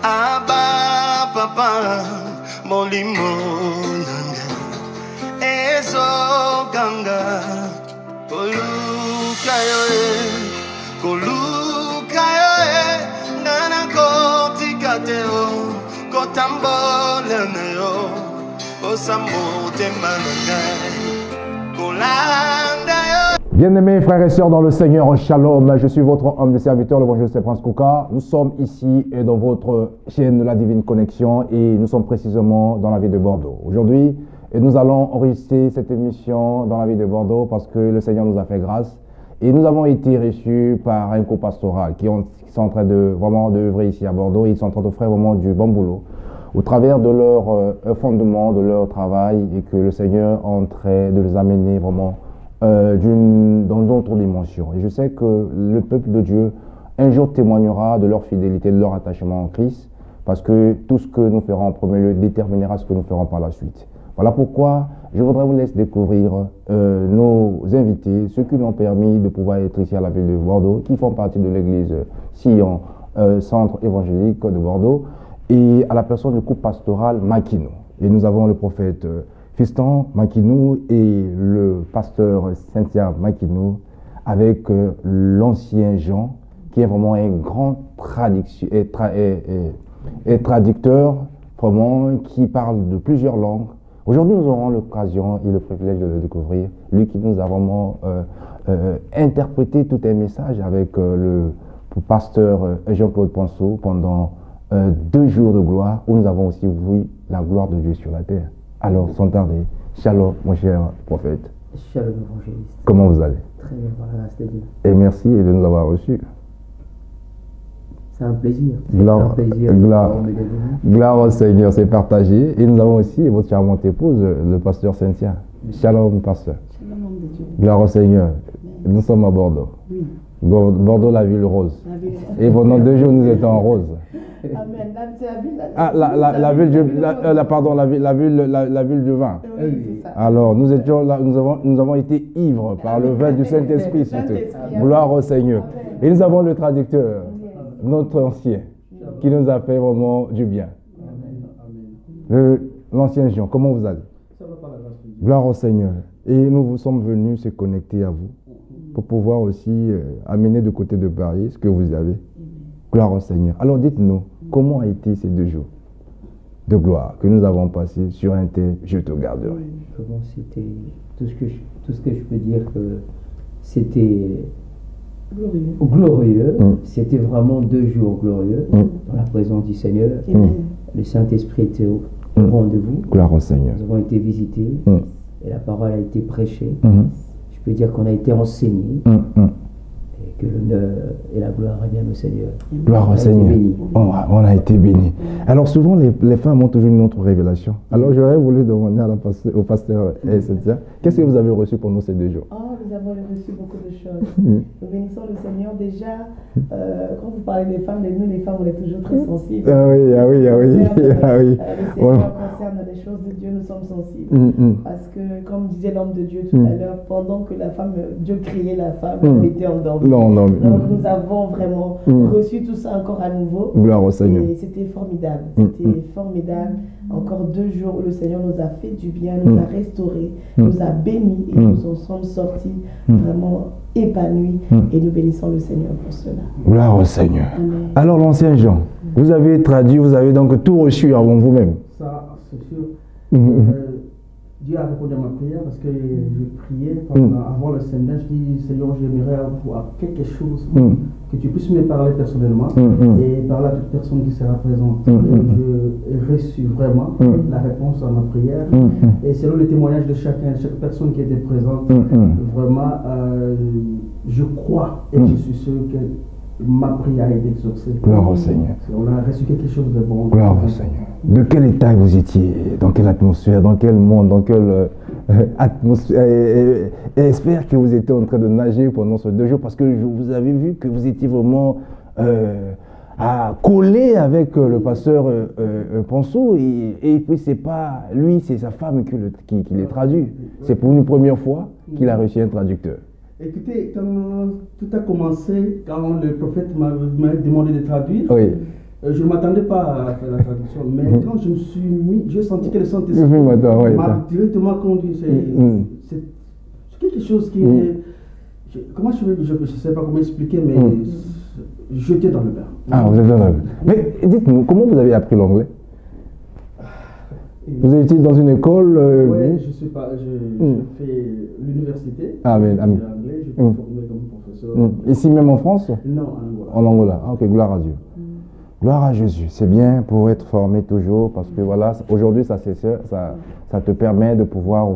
Aba papa molimo nanga ezo ganga kolukayo nana kotikateo kotamboleneyo osamote mananga kolandayo. Bien-aimés frères et sœurs dans le Seigneur, Shalom, je suis votre humble serviteur, le bon Dieu, c'est Prince Kouka. Nous sommes ici dans votre chaîne de la Divine Connexion et nous sommes précisément dans la ville de Bordeaux. Aujourd'hui, nous allons enregistrer cette émission dans la ville de Bordeaux parce que le Seigneur nous a fait grâce et nous avons été reçus par un co-pastoral qui sont en train de vraiment d'œuvrer ici à Bordeaux et ils sont en train de faire vraiment du bon boulot au travers de leur fondement, de leur travail et que le Seigneur est en train de les amener vraiment dans d'autres dimensions. Et je sais que le peuple de Dieu un jour témoignera de leur fidélité, de leur attachement en Christ, parce que tout ce que nous ferons en premier lieu déterminera ce que nous ferons par la suite. Voilà pourquoi je voudrais vous laisser découvrir nos invités, ceux qui nous ont permis de pouvoir être ici à la ville de Bordeaux, qui font partie de l'église Sion, centre évangélique de Bordeaux, et à la personne du couple pastoral Makinou. Et nous avons le prophète Fiston Makinou et le pasteur Cynthia Makinou avec l'ancien Jean qui est vraiment un grand traducteur vraiment qui parle de plusieurs langues. Aujourd'hui nous aurons l'occasion et le privilège de le découvrir, lui qui nous a vraiment interprété tout un message avec le pasteur Jean-Claude Ponceau pendant 2 jours de gloire où nous avons aussi vu la gloire de Dieu sur la terre. Alors, sans tarder, shalom, mon cher prophète. Shalom, évangéliste. Comment vous allez? Très bien, par la grâce de Dieu. Et merci de nous avoir reçus. C'est un plaisir. Gloire au Seigneur, c'est partagé. Et nous avons aussi votre charmante épouse, le pasteur Cynthia. Shalom, pasteur. Shalom, homme de Dieu. Gloire au Seigneur. Nous sommes à Bordeaux. Oui. Bordeaux, la ville rose. La ville. Et pendant 2 jours, nous étions en rose. Amen. C'est la ville. Ah, la ville du vin. Oui, c'est ça. Alors, nous étions là, nous avons été ivres par le vin du Saint-Esprit surtout. Gloire au Seigneur. Et nous avons le traducteur, notre ancien, qui nous a fait vraiment du bien. L'ancien Jean, comment vous allez? Gloire au Seigneur. Et nous vous sommes venus se connecter à vous pour pouvoir aussi amener de côté de Paris ce que vous avez. Gloire au Seigneur. Alors dites-nous, comment a été ces 2 jours de gloire que nous avons passés sur un thème « Je te garderai ». Comment c'était, tout ce que je peux dire que c'était glorieux. C'était vraiment 2 jours glorieux dans la présence du Seigneur. Le Saint-Esprit était au rendez-vous. Gloire au Seigneur. Nous avons été visités et la parole a été prêchée. Je peux dire qu'on a été enseignés. Et que l'honneur et la gloire reviennent au Seigneur. Gloire au Seigneur. On a été bénis. Alors souvent, les femmes ont toujours une autre révélation. Alors j'aurais voulu demander au pasteur Cynthia, qu'est-ce que vous avez reçu pour nous ces 2 jours? Nous avons reçu beaucoup de choses. Nous bénissons le Seigneur. Déjà, quand vous parlez des femmes, nous les femmes, on est toujours très sensibles. Ah oui. Le Seigneur concerne les choses de Dieu, nous sommes sensibles. Parce que, comme disait l'homme de Dieu tout à l'heure, pendant que Dieu créait la femme, elle était endormie. Donc nous avons vraiment reçu tout ça encore à nouveau. Gloire au Seigneur. Et c'était formidable. C'était formidable. Encore 2 jours où le Seigneur nous a fait du bien, nous a restaurés, nous a bénis et nous en sommes sortis vraiment épanouis. Et nous bénissons le Seigneur pour cela. Gloire au Seigneur. Amen. Alors l'ancien Jean, vous avez traduit, vous avez donc tout reçu avant vous-même. Ça, c'est sûr. Dieu a répondu à ma prière parce que je priais avant le Seigneur. Je dis, Seigneur, j'aimerais avoir quelque chose que tu puisses me parler personnellement et parler à toute personne qui sera présente. Et j'ai reçu vraiment la réponse à ma prière. Et selon les témoignages de chaque personne qui était présente, vraiment, je crois et je suis sûr que ma prière a été exaucée. Gloire au Seigneur. On a reçu quelque chose de bon. Gloire au Seigneur. De quel état vous étiez? Dans quelle atmosphère? Dans quel monde? Dans quelle atmosphère? Et j'espère que vous étiez en train de nager pendant ces 2 jours parce que vous avez vu que vous étiez vraiment collé avec le pasteur Ponceau. Et puis c'est pas lui, c'est sa femme qui les traduit. C'est pour une première fois qu'il a reçu un traducteur. Écoutez, quand tout a commencé, quand le prophète m'a demandé de traduire, Je ne m'attendais pas à faire la traduction, mais quand je me suis mis, j'ai senti que le Saint-Esprit m'a directement conduit. C'est quelque chose qui est... Comment je ne sais pas comment expliquer, mais jeté dans le bain. Ah, vous êtes dans le bain. Mais dites-nous, comment vous avez appris l'anglais? Vous étiez dans une école Oui, je sais pas, je fais l'université. Ah, mais l'anglais, je suis formé comme professeur. Ici même en France? Non, en Angola. En Angola, ok, gloire à Dieu. Gloire à Jésus, c'est bien pour être formé toujours parce que voilà, aujourd'hui ça te permet de pouvoir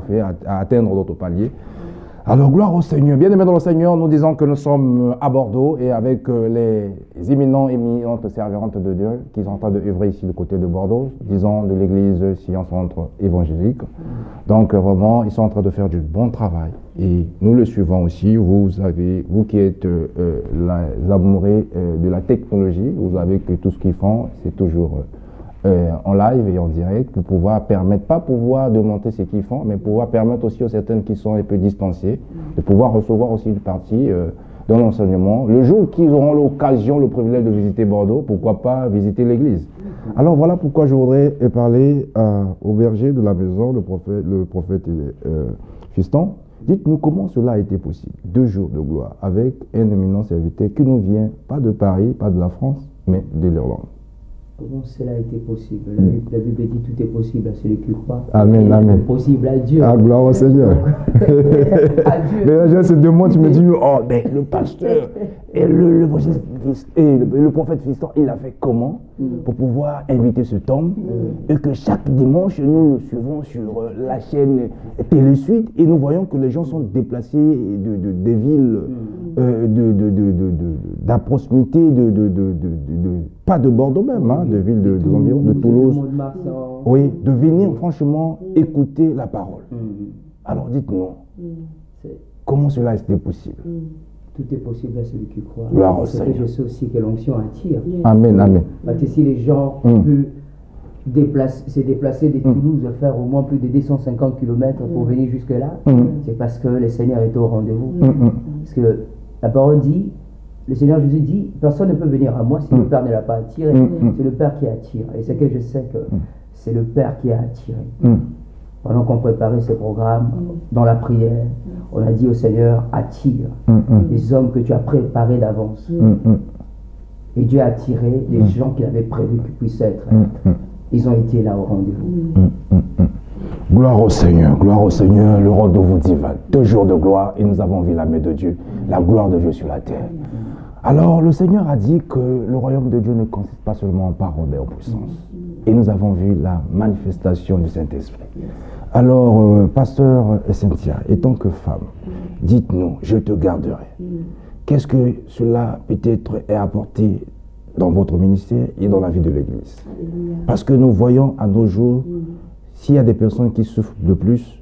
atteindre d'autres paliers. Alors gloire au Seigneur, bien aimés dans le Seigneur, nous disons que nous sommes à Bordeaux et avec les éminentes servantes de Dieu qui sont en train d'œuvrer ici du côté de Bordeaux, disons de l'église Sion Centre évangélique. Donc vraiment, ils sont en train de faire du bon travail et nous le suivons aussi. Vous qui êtes les amoureux de la technologie, vous savez que tout ce qu'ils font, c'est toujours en live et en direct pour pouvoir permettre, pas pouvoir de monter ce qu'ils font, mais pouvoir permettre aussi aux certaines qui sont un peu distanciées de pouvoir recevoir aussi une partie de l'enseignement. Le jour qu'ils auront l'occasion, le privilège de visiter Bordeaux, pourquoi pas visiter l'église. Alors voilà pourquoi je voudrais parler au berger de la maison, le prophète Fiston. Dites-nous comment cela a été possible. 2 jours de gloire avec un éminent serviteur qui nous vient pas de Paris, pas de la France, mais de l'Irlande. Comment cela a été possible? La Bible dit tout est possible à celui qui croit. Amen, amen. Possible à Dieu. Ah, gloire au Seigneur. À Dieu. Mais les gens se demandent, tu me dis, oh, ben, le pasteur et le prophète Fiston, il a fait comment pour pouvoir inviter cet homme et que chaque dimanche, nous le suivons sur la chaîne Télésuite et nous voyons que les gens sont déplacés des villes d'à proximité, pas de Bordeaux même, hein, de villes des environs, de Toulouse. Oui, de venir franchement écouter la parole. Alors dites-nous, comment cela est possible? Tout est possible à celui qui croit. C'est que je sais aussi que l'onction attire. Amen, amen. Parce que si les gens peuvent se déplacer de Toulouse, faire au moins plus de 250 km pour venir jusque-là, c'est parce que le Seigneur est au rendez-vous. Parce que la parole dit, le Seigneur Jésus dit, personne ne peut venir à moi si le Père ne l'a pas attiré. C'est le Père qui attire. Et c'est que je sais que c'est le Père qui a attiré. Pendant qu'on préparait ce programme, dans la prière, on a dit au Seigneur, attire les hommes que tu as préparés d'avance. Et Dieu a attiré les gens qu'il avait prévu qu'ils puissent être. Ils ont été là au rendez-vous. Gloire au Seigneur, le rendez-vous divin. 2 jours de gloire et nous avons vu la main de Dieu, la gloire de Dieu sur la terre. Alors le Seigneur a dit que le royaume de Dieu ne consiste pas seulement en parole mais en puissance. Et nous avons vu la manifestation du Saint-Esprit. Alors, pasteur Cynthia, étant que femme, dites-nous, je te garderai. Qu'est-ce que cela peut-être est apporté dans votre ministère et dans la vie de l'Église? Parce que nous voyons à nos jours, s'il y a des personnes qui souffrent de plus,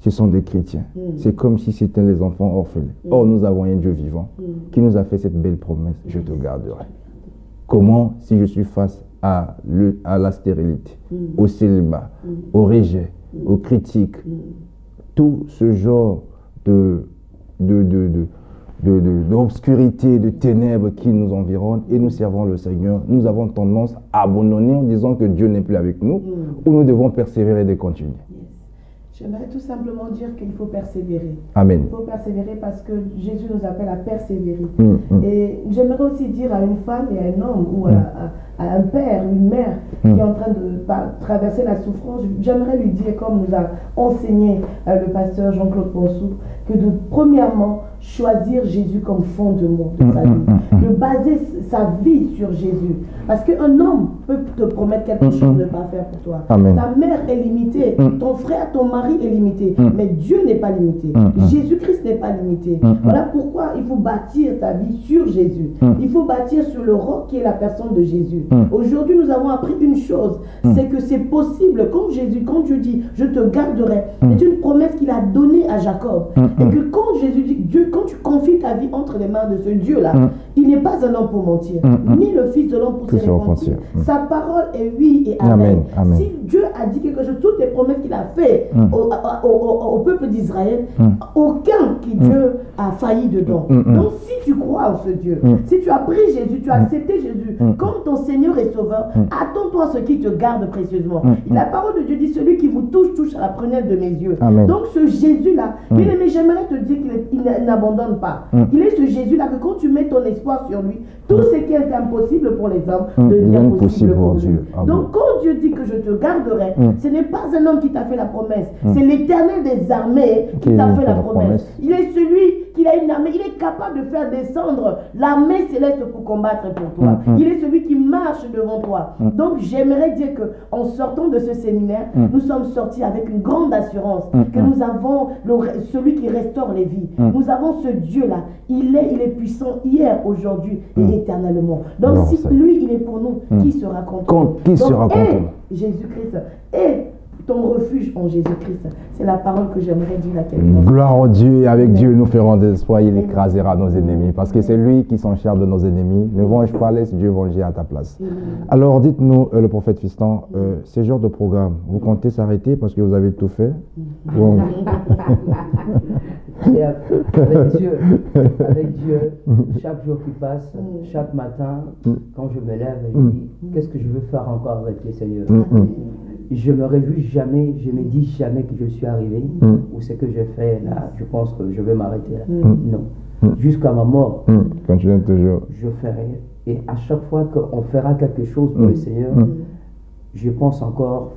ce sont des chrétiens. C'est comme si c'était les enfants orphelins. Or, nous avons un Dieu vivant qui nous a fait cette belle promesse, je te garderai. Comment, si je suis face à la stérilité, au célibat, au rejet, aux critiques, tout ce genre d'obscurité, de ténèbres qui nous environnent et nous servons le Seigneur, nous avons tendance à abandonner en disant que Dieu n'est plus avec nous ou nous devons persévérer et continuer. J'aimerais tout simplement dire qu'il faut persévérer. Amen. Il faut persévérer parce que Jésus nous appelle à persévérer. Et j'aimerais aussi dire à une femme et à un homme ou à un père, une mère qui est en train de traverser la souffrance, j'aimerais lui dire, comme nous a enseigné le pasteur Jean-Claude Ponsou, que de premièrement choisir Jésus comme fondement de sa vie, de baser sa vie sur Jésus. Parce qu'un homme peut te promettre quelque chose de ne pas faire pour toi. Amen. Ta mère est limitée, ton frère, ton mari est limité, mais Dieu n'est pas limité. Jésus-Christ n'est pas limité. Voilà pourquoi il faut bâtir ta vie sur Jésus. Il faut bâtir sur le roc qui est la personne de Jésus. Aujourd'hui, nous avons appris une chose, c'est que c'est possible, comme Jésus, quand Dieu dit, je te garderai, c'est une promesse qu'il a donnée à Jacob. Et que quand Jésus dit, Dieu, quand tu confies ta vie entre les mains de ce Dieu-là, il n'est pas un homme pour mentir, ni le Fils de l'homme pour se repentir. Sa parole est oui et amen. Si Dieu a dit quelque chose, toutes les promesses qu'il a fait au peuple d'Israël, aucun qui Dieu a failli dedans. Donc si tu crois en ce Dieu, si tu as pris Jésus, tu as accepté Jésus comme ton Seigneur Seigneur et Sauveur, attends-toi à ce qui te garde précieusement. La parole de Dieu dit, celui qui vous touche, touche à la prunelle de mes yeux. Amen. Donc ce Jésus-là, bien aimé, j'aimerais te dire qu'il n'abandonne pas. Il est ce Jésus-là que quand tu mets ton espoir sur lui, tout ce qui est impossible pour les hommes devient possible pour Dieu. Donc quand Dieu dit que je te garderai, ce n'est pas un homme qui t'a fait la promesse, c'est l'Éternel des armées qui t'a fait la promesse. Il est celui qui a une armée, il est capable de faire descendre l'armée céleste pour combattre pour toi. Il est celui qui marche devant toi. Donc j'aimerais dire que en sortant de ce séminaire, nous sommes sortis avec une grande assurance que nous avons celui qui restaure les vies. Nous avons ce Dieu-là. Il est puissant hier, aujourd'hui et éternellement. Donc si lui, il est pour nous, qui sera contre nous? Qui sera contre nous? Jésus-Christ est ton refuge en Jésus-Christ. C'est la parole que j'aimerais dire à quelqu'un. Gloire au Dieu, et avec Dieu nous ferons des espoirs, il écrasera nos ennemis, parce que c'est lui qui s'en charge de nos ennemis. Ne venge pas, laisse Dieu venger à ta place. Alors dites-nous, le prophète Fiston, ce genre de programme, vous comptez s'arrêter parce que vous avez tout fait? Avec Dieu, chaque jour qui passe, chaque matin, quand je me lève, je dis, qu'est-ce que je veux faire encore avec le Seigneur? Je me réjouis jamais, je me dis jamais que je suis arrivé, ou ce que je fais là, je pense que je vais m'arrêter là. Non. Jusqu'à ma mort, continue toujours. Je ferai. Et à chaque fois qu'on fera quelque chose pour le Seigneur, je pense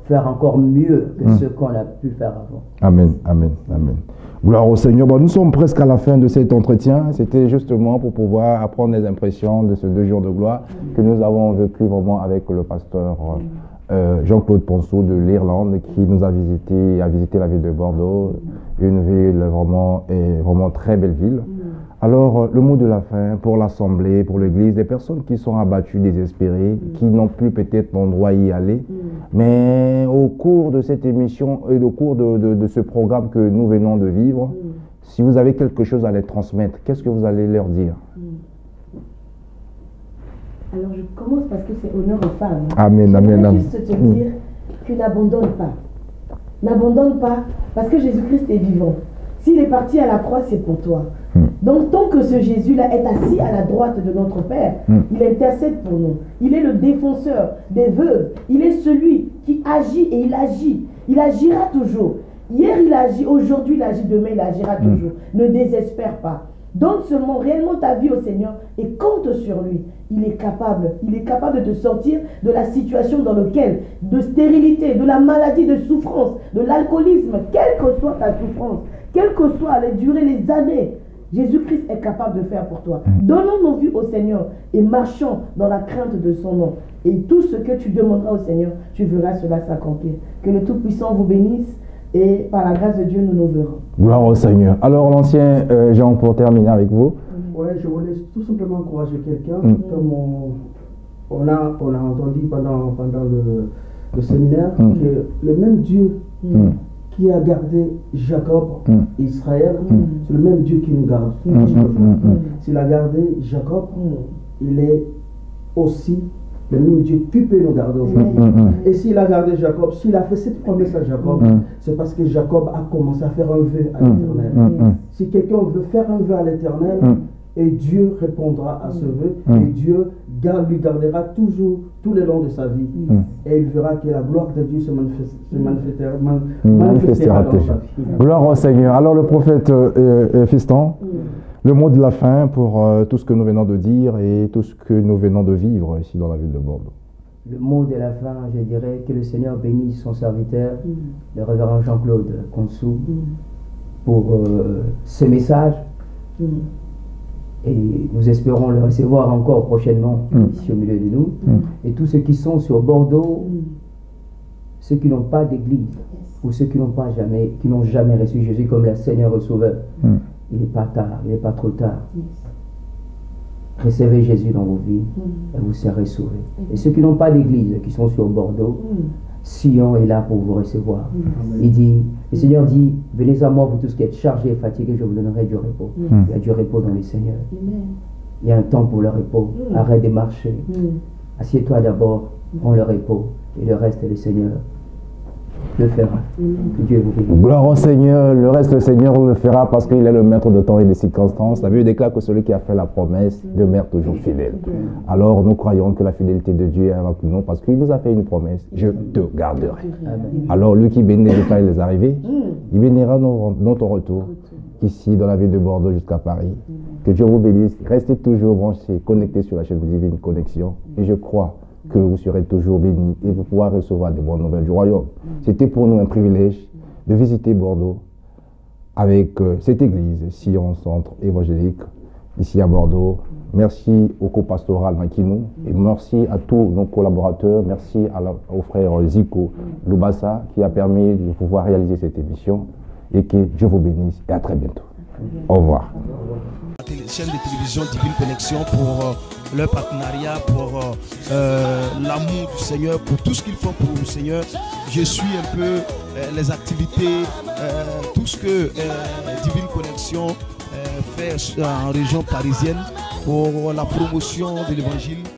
faire encore mieux que ce qu'on a pu faire avant. Amen, amen, amen. Gloire au Seigneur. Bon, nous sommes presque à la fin de cet entretien. C'était justement pour pouvoir apprendre les impressions de ces 2 jours de gloire que nous avons vécu vraiment avec le pasteur Jean-Claude Ponceau de l'Irlande qui nous a visité la ville de Bordeaux, une ville vraiment très belle ville. Alors, le mot de la fin pour l'Assemblée, pour l'Église, des personnes qui sont abattues, désespérées, qui n'ont plus peut-être d'endroit à y aller, mais au cours de cette émission et au cours de ce programme que nous venons de vivre, si vous avez quelque chose à les transmettre, qu'est-ce que vous allez leur dire? Alors je commence parce que c'est honneur aux femmes. Amen, amen, amen. Juste te dire que n'abandonne pas. N'abandonne pas parce que Jésus-Christ est vivant. S'il est parti à la croix, c'est pour toi. Donc tant que ce Jésus-là est assis à la droite de notre Père, il intercède pour nous. Il est le défenseur des veuves. Il est celui qui agit et il agit. Il agira toujours. Hier il agit, aujourd'hui il agit, demain il agira toujours. Ne désespère pas. Donne seulement réellement ta vie au Seigneur et compte sur lui. Il est capable de te sortir de la situation dans laquelle, de stérilité, de la maladie, de souffrance, de l'alcoolisme, quelle que soit ta souffrance, quelle que soit les durées, les années, Jésus-Christ est capable de faire pour toi. Donnons nos vies au Seigneur et marchons dans la crainte de son nom. Et tout ce que tu demanderas au Seigneur, tu verras cela s'accomplir. Que le Tout-Puissant vous bénisse. Et par la grâce de Dieu, nous nous verrons. Gloire au Seigneur. Alors, l'ancien Jean, pour terminer avec vous. Oui, je voulais tout simplement encourager quelqu'un. Comme on a entendu pendant le séminaire, que le même Dieu qui a gardé Jacob, Israël, c'est le même Dieu qui nous garde. S'il a gardé Jacob, il est aussi le même Dieu qui peut nous garder aujourd'hui. Et s'il a gardé Jacob, s'il a fait cette promesse à Jacob, c'est parce que Jacob a commencé à faire un vœu à l'Éternel. Si quelqu'un veut faire un vœu à l'Éternel, et Dieu répondra à ce vœu, et Dieu lui gardera toujours, tout le long de sa vie. Et il verra que la gloire de Dieu se manifestera dans sa vie. Gloire au Seigneur. Alors le prophète Fiston, le mot de la fin pour tout ce que nous venons de dire et tout ce que nous venons de vivre ici dans la ville de Bordeaux. Le mot de la fin, je dirais que le Seigneur bénisse son serviteur, le révérend Jean-Claude Ponceau, pour ce message. Et nous espérons le recevoir encore prochainement ici au milieu de nous. Et tous ceux qui sont sur Bordeaux, ceux qui n'ont pas d'église, ou ceux qui n'ont jamais reçu Jésus comme le Seigneur et Sauveur, il n'est pas tard, il n'est pas trop tard. Recevez Jésus dans vos vies et vous serez sauvés. Et ceux qui n'ont pas d'église, qui sont sur Bordeaux, Sion est là pour vous recevoir. Il dit, le Seigneur dit, venez à moi vous tous qui êtes chargés et fatigués, je vous donnerai du repos. Il y a du repos dans le Seigneur. Il y a un temps pour le repos. Arrête de marcher. Assieds-toi d'abord, prends le repos. Et le reste, le Seigneur le fera. Que Dieu vous bénisse. Gloire au Seigneur, le reste le Seigneur le fera parce qu'il est le maître de temps et des circonstances. La Bible déclare que celui qui a fait la promesse demeure toujours fidèle. Alors nous croyons que la fidélité de Dieu est avec nous parce qu'il nous a fait une promesse. Je te garderai. Alors lui qui bénit les détails les arrivées, il bénira notre retour ici dans la ville de Bordeaux jusqu'à Paris. Que Dieu vous bénisse. Restez toujours branchés, connectés sur la chaîne Divine Connexion. Et je crois que vous serez toujours bénis et vous pourrez recevoir des bonnes nouvelles du royaume. C'était pour nous un privilège de visiter Bordeaux avec cette église, Sion Centre Évangélique, ici à Bordeaux. Merci au co-pastoral Makinou et merci à tous nos collaborateurs. Merci au frère Zico Loubassa qui a permis de pouvoir réaliser cette émission et que Dieu vous bénisse et à très bientôt. Au revoir. Chaîne de télévision Divine Connexion pour leur partenariat, pour l'amour du Seigneur, pour tout ce qu'ils font pour le Seigneur. Je suis un peu les activités, tout ce que Divine Connexion fait en région parisienne pour la promotion de l'évangile.